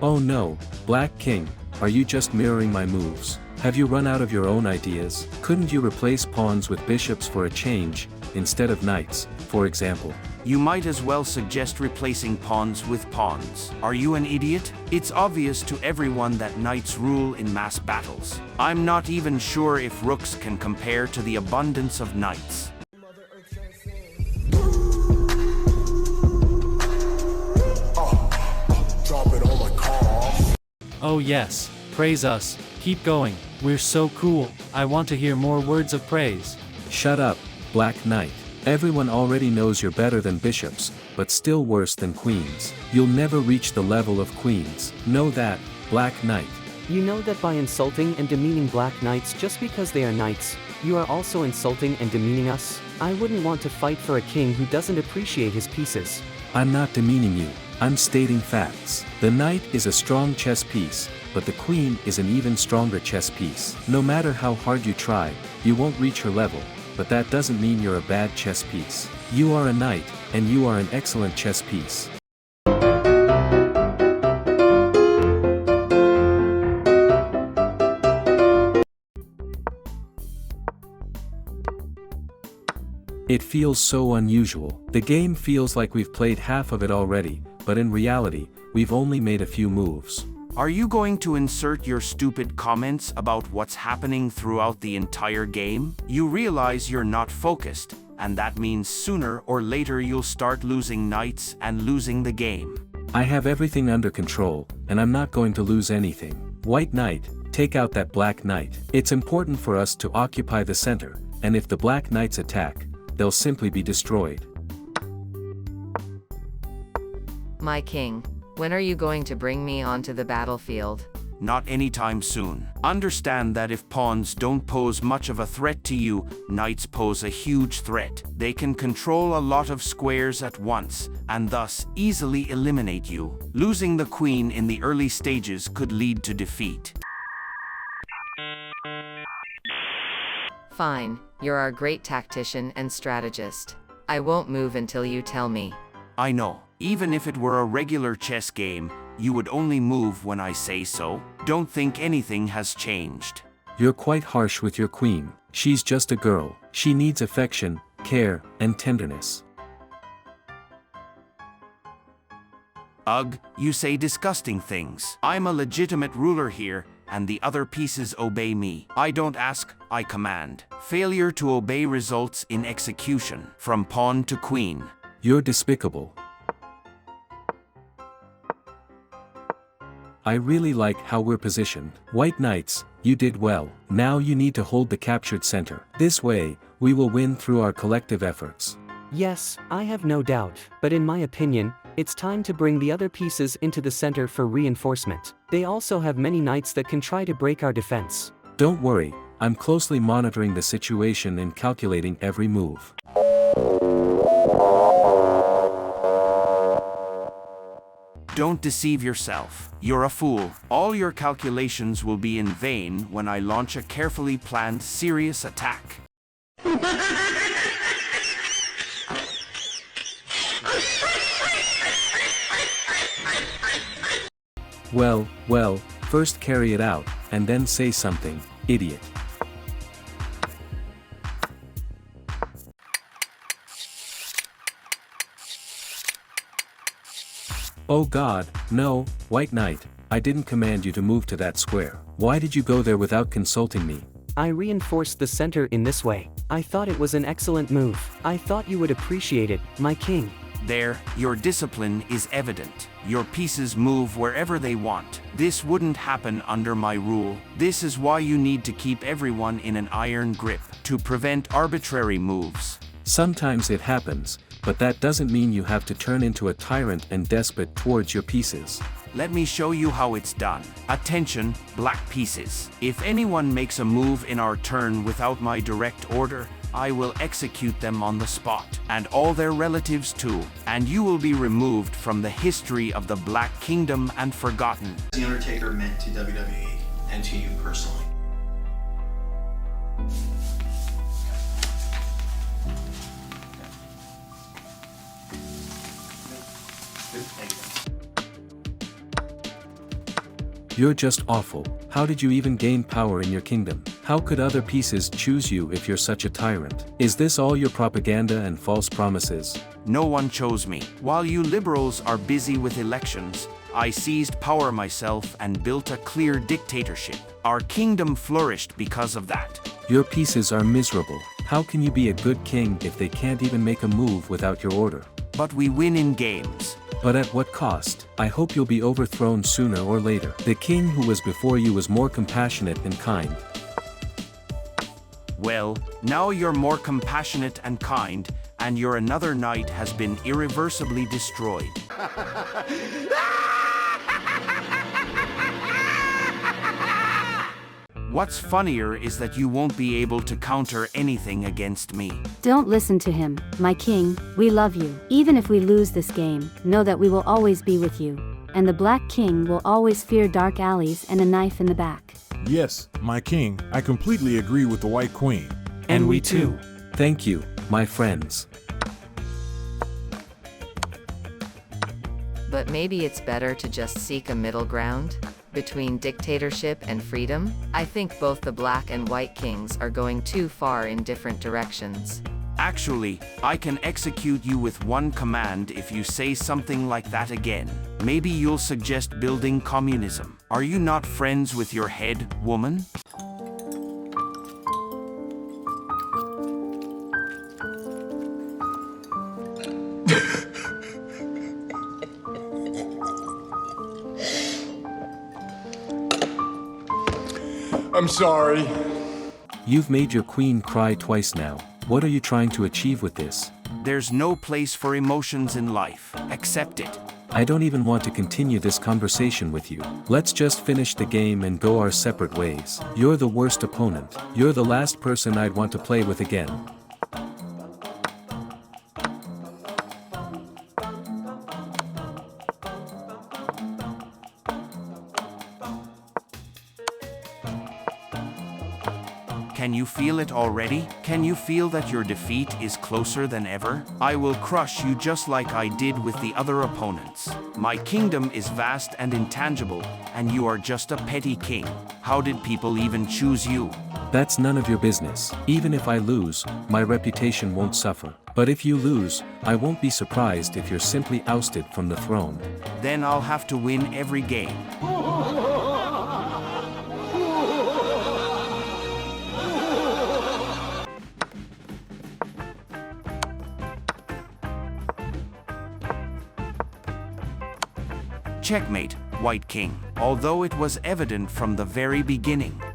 Oh no, Black King, are you just mirroring my moves? Have you run out of your own ideas? Couldn't you replace pawns with bishops for a change, instead of knights, for example? You might as well suggest replacing pawns with pawns. Are you an idiot? It's obvious to everyone that knights rule in mass battles. I'm not even sure if rooks can compare to the abundance of knights. Oh yes, praise us, keep going, we're so cool, I want to hear more words of praise. Shut up, Black Knight. Everyone already knows you're better than bishops, but still worse than queens. You'll never reach the level of queens. Know that, Black Knight. You know that by insulting and demeaning Black Knights just because they are knights, you are also insulting and demeaning us? I wouldn't want to fight for a king who doesn't appreciate his pieces. I'm not demeaning you, I'm stating facts. The knight is a strong chess piece, but the queen is an even stronger chess piece. No matter how hard you try, you won't reach her level, but that doesn't mean you're a bad chess piece. You are a knight, and you are an excellent chess piece. It feels so unusual. The game feels like we've played half of it already, but in reality, we've only made a few moves. Are you going to insert your stupid comments about what's happening throughout the entire game? You realize you're not focused, and that means sooner or later you'll start losing knights and losing the game. I have everything under control, and I'm not going to lose anything. White Knight, take out that Black Knight. It's important for us to occupy the center, and if the Black Knights attack, they'll simply be destroyed. My king, when are you going to bring me onto the battlefield? Not anytime soon. Understand that if pawns don't pose much of a threat to you, knights pose a huge threat. They can control a lot of squares at once, and thus easily eliminate you. Losing the queen in the early stages could lead to defeat. Fine, you're our great tactician and strategist. I won't move until you tell me. I know. Even if it were a regular chess game, you would only move when I say so. Don't think anything has changed. You're quite harsh with your queen. She's just a girl. She needs affection, care, and tenderness. Ugh, you say disgusting things. I'm a legitimate ruler here, and the other pieces obey me. I don't ask, I command. Failure to obey results in execution, from pawn to queen. You're despicable. I really like how we're positioned. White Knights, you did well. Now you need to hold the captured center. This way, we will win through our collective efforts. Yes, I have no doubt, but in my opinion, it's time to bring the other pieces into the center for reinforcement. They also have many knights that can try to break our defense. Don't worry, I'm closely monitoring the situation and calculating every move. Don't deceive yourself. You're a fool. All your calculations will be in vain when I launch a carefully planned, serious attack. Well, first carry it out, and then say something, idiot. Oh God, no, White Knight, I didn't command you to move to that square. Why did you go there without consulting me? I reinforced the center in this way. I thought it was an excellent move. I thought you would appreciate it, my king. There, your discipline is evident. Your pieces move wherever they want. This wouldn't happen under my rule. This is why you need to keep everyone in an iron grip, to prevent arbitrary moves. Sometimes it happens, but that doesn't mean you have to turn into a tyrant and despot towards your pieces. Let me show you how it's done. Attention, black pieces. If anyone makes a move in our turn without my direct order, I will execute them on the spot, and all their relatives too, and you will be removed from the history of the Black Kingdom and forgotten. The Undertaker meant to WWE and to you personally. You're just awful. How did you even gain power in your kingdom? How could other pieces choose you if you're such a tyrant? Is this all your propaganda and false promises? No one chose me. While you liberals are busy with elections, I seized power myself and built a clear dictatorship. Our kingdom flourished because of that. Your pieces are miserable. How can you be a good king if they can't even make a move without your order? But we win in games. But at what cost? I hope you'll be overthrown sooner or later. The king who was before you was more compassionate and kind. Well, now you're more compassionate and kind, and your another knight has been irreversibly destroyed. What's funnier is that you won't be able to counter anything against me. Don't listen to him, my king. We love you. Even if we lose this game, know that we will always be with you. And the Black King will always fear dark alleys and a knife in the back. Yes, my king, I completely agree with the White Queen. And we too. Thank you, my friends. But maybe it's better to just seek a middle ground? Between dictatorship and freedom? I think both the Black and White Kings are going too far in different directions. Actually, I can execute you with one command if you say something like that again. Maybe you'll suggest building communism. Are you not friends with your head, woman? I'm sorry. You've made your queen cry twice now. What are you trying to achieve with this? There's no place for emotions in life. Accept it. I don't even want to continue this conversation with you. Let's just finish the game and go our separate ways. You're the worst opponent. You're the last person I'd want to play with again. Can you feel it already? Can you feel that your defeat is closer than ever? I will crush you just like I did with the other opponents. My kingdom is vast and intangible, and you are just a petty king. How did people even choose you? That's none of your business. Even if I lose, my reputation won't suffer. But if you lose, I won't be surprised if you're simply ousted from the throne. Then I'll have to win every game. Checkmate, White King. Although it was evident from the very beginning.